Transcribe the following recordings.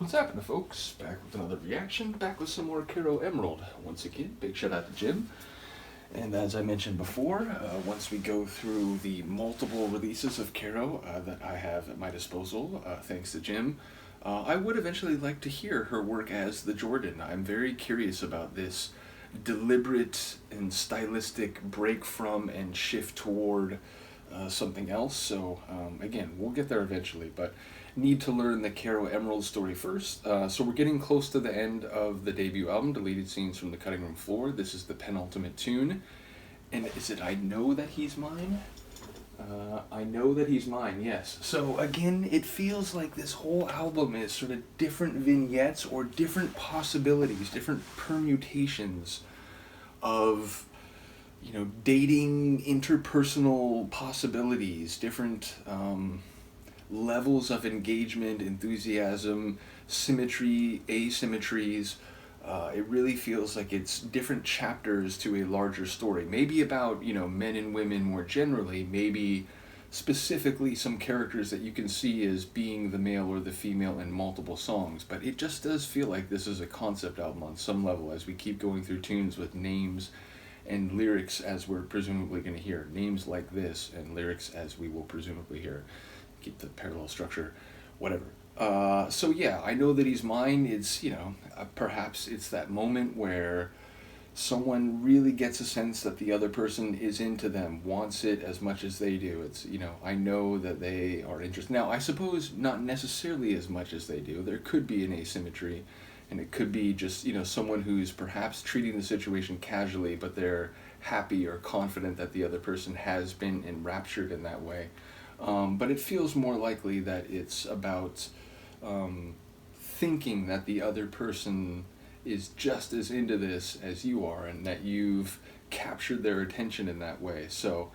What's happening, folks? Back with another reaction, back with some more Caro Emerald. Once again, big shout out to Jim. And as I mentioned before, once we go through the multiple releases of Caro that I have at my disposal, thanks to Jim, I would eventually like to hear her work as the Jordan. I'm very curious about this deliberate and stylistic break from and shift toward something else. So again, we'll get there eventually, but need to learn the Caro Emerald story first. So we're getting close to the end of the debut album, Deleted Scenes from the Cutting Room Floor. This is the penultimate tune. And is it I Know That He's Mine? I Know That He's Mine, yes. So again, it feels like this whole album is sort of different vignettes or different possibilities, different permutations of, you know, dating, interpersonal possibilities, different levels of engagement, enthusiasm, symmetry, asymmetries. It really feels like it's different chapters to a larger story. Maybe about, you know, men and women more generally, maybe specifically some characters that you can see as being the male or the female in multiple songs. But it just does feel like this is a concept album on some level as we keep going through tunes with names and lyrics as we're presumably going to hear. Names like this and lyrics as we will presumably hear. Keep the parallel structure, whatever. So yeah, I Know That He's Mine. It's, you know, perhaps it's that moment where someone really gets a sense that the other person is into them, wants it as much as they do. It's, you know, I know that they are interested. Now, I suppose not necessarily as much as they do. There could be an asymmetry, and it could be just, you know, someone who's perhaps treating the situation casually, but they're happy or confident that the other person has been enraptured in that way. But it feels more likely that it's about thinking that the other person is just as into this as you are and that you've captured their attention in that way. So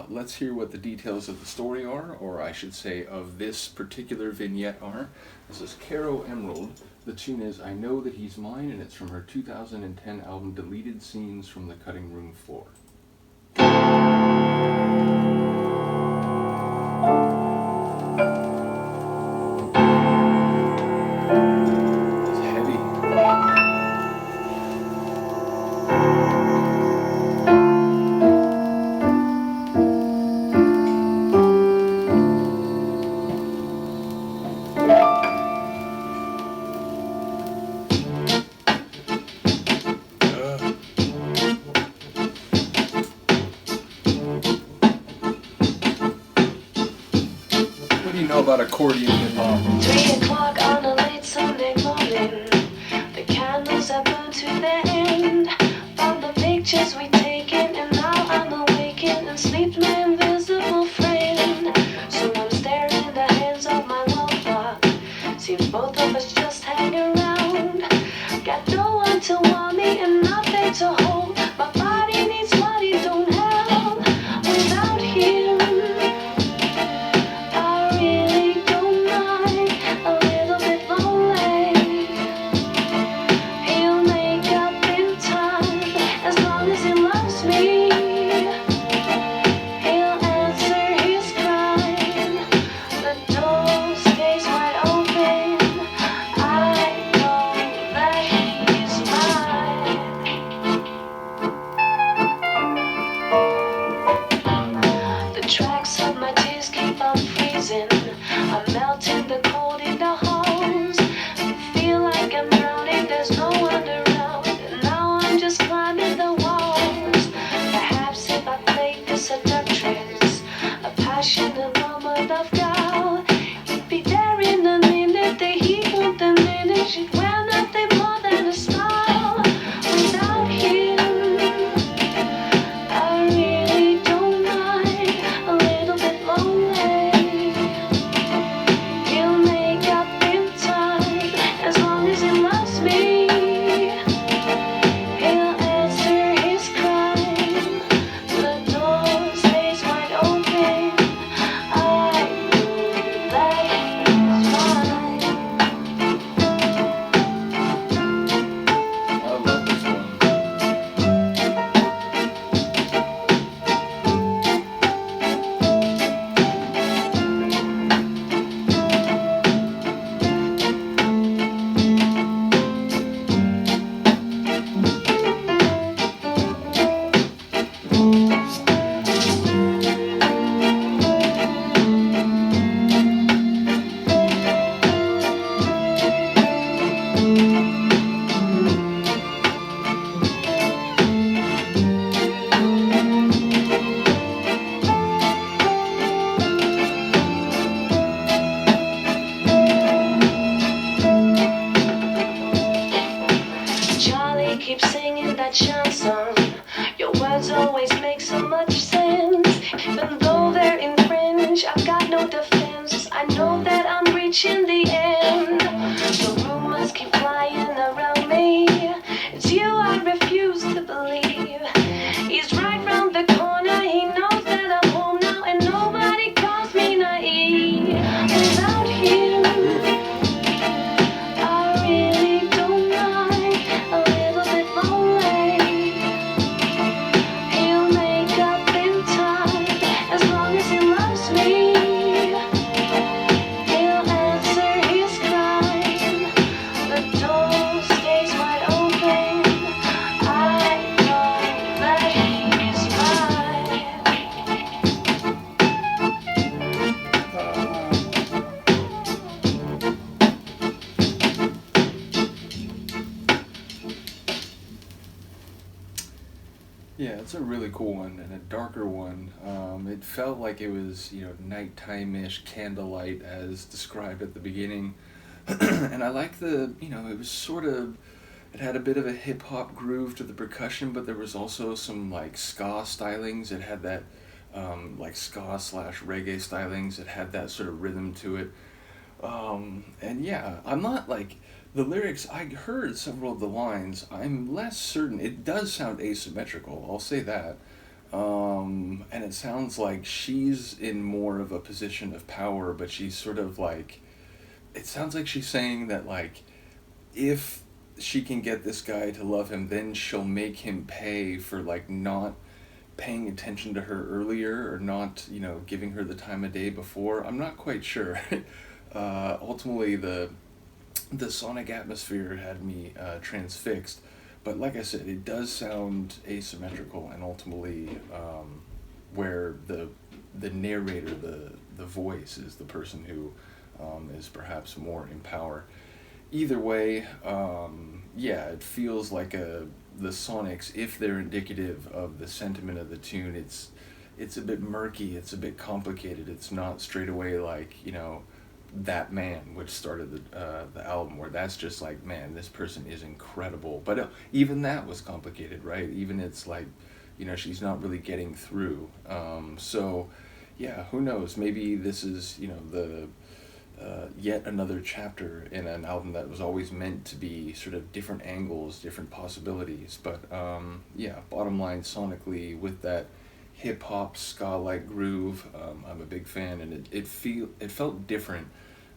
let's hear what the details of the story are, or I should say of this particular vignette are. This is Caro Emerald. The tune is I Know That He's Mine, and it's from her 2010 album Deleted Scenes from the Cutting Room Floor. What do you know about accordion hip-hop? 3 o'clock on a late Sunday morning. The candles have burned to their end. From the pictures we taken, and now I'm awakened and sleeps my invisible friend. So I'm staring the hands of my wall clock. Seems both of us just hang around. Got no one to want me and nothing to hold. My body needs what he don't have. Without him, tracks of my tears keep on freezing. I'm melting the cold in the halls. Feel like I'm drowning, there's no one around. And now I'm just climbing the walls. Perhaps if I played the seductress, a passionate moment of doubt, he'd be there in a minute. The heat won't diminish. It wear nothing more than a smile. Without him, I really don't mind. A little bit lonely. He'll make up in time as long as he loves me. He'll answer his crime. The door stays wide open. I know that he's mine. chanson. Your words always make so much sense. Even though they're in French, I've got no defense. I know that I'm reaching the end. The rumors keep flying around me. It's you I refuse to believe. He's right round the corner. He knows that I'm home now, and nobody calls me naive. Without him, I really don't mind a little bit lonely. He'll make up in time as long as he loves me. He'll answer his crime. The door stays wide open. I know that he's Yeah, it's a really cool one and a darker one. It felt like it was, nighttime-ish candlelight as described at the beginning. And I like it was it had a bit of a hip-hop groove to the percussion, but there was also some like ska stylings. It had that like ska slash reggae stylings. It had that sort of rhythm to it. And yeah, I'm not like the lyrics. I heard several of the lines. I'm less certain. It does sound asymmetrical. I'll say that. And it sounds like she's in more of a position of power, but she's sort of like. It sounds like she's saying that like, if she can get this guy to love him, then she'll make him pay for like not paying attention to her earlier or not, giving her the time of day before. I'm not quite sure. Ultimately, the sonic atmosphere had me transfixed, but like I said, it does sound asymmetrical, and ultimately, where the narrator, the voice, is the person who is perhaps more in power. Either way, it feels like the sonics, if they're indicative of the sentiment of the tune, it's a bit murky, it's a bit complicated. It's not straight away like, That Man, which started the album, where that's just like, man, this person is incredible. But even that was complicated, right? Even it's like, she's not really getting through. So, yeah, who knows? Maybe this is, the yet another chapter in an album that was always meant to be sort of different angles, different possibilities. But bottom line, sonically, with that hip-hop ska-like groove, I'm a big fan, and it felt different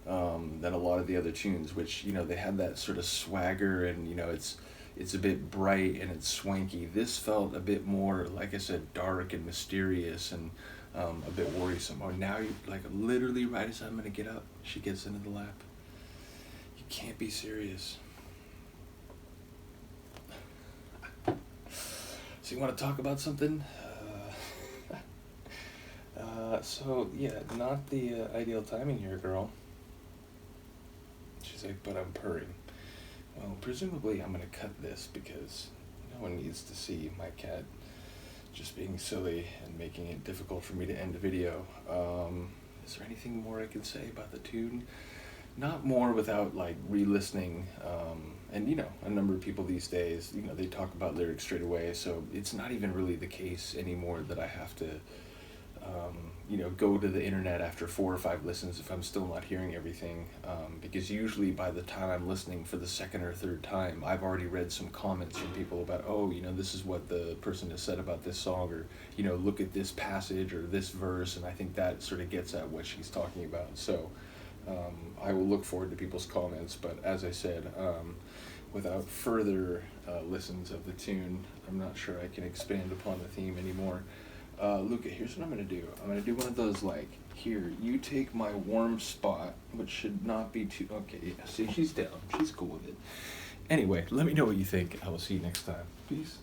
than a lot of the other tunes, which they had that sort of swagger, and it's a bit bright and it's swanky. This felt a bit more, like I said, dark and mysterious, and a bit worrisome. Oh, now you like literally right as I'm gonna get up, she gets into the lap. You can't be serious. So you want to talk about something? So yeah, not the ideal timing here, girl. She's like, but I'm purring. Well, presumably I'm gonna cut this because no one needs to see my cat just being silly and making it difficult for me to end the video. Is there anything more I can say about the tune? Not more without like re-listening. And a number of people these days, they talk about lyrics straight away, so it's not even really the case anymore that I have to go to the internet after 4 or 5 listens if I'm still not hearing everything, because usually by the time I'm listening for the second or third time, I've already read some comments from people about, this is what the person has said about this song, or, look at this passage or this verse, and I think that sort of gets at what she's talking about. So I will look forward to people's comments, but as I said, without further listens of the tune, I'm not sure I can expand upon the theme anymore. Luca, here's what I'm going to do. I'm going to do one of those, like, here, you take my warm spot, which should not be too... Okay, yeah, see, she's down. She's cool with it. Anyway, let me know what you think. I will see you next time. Peace.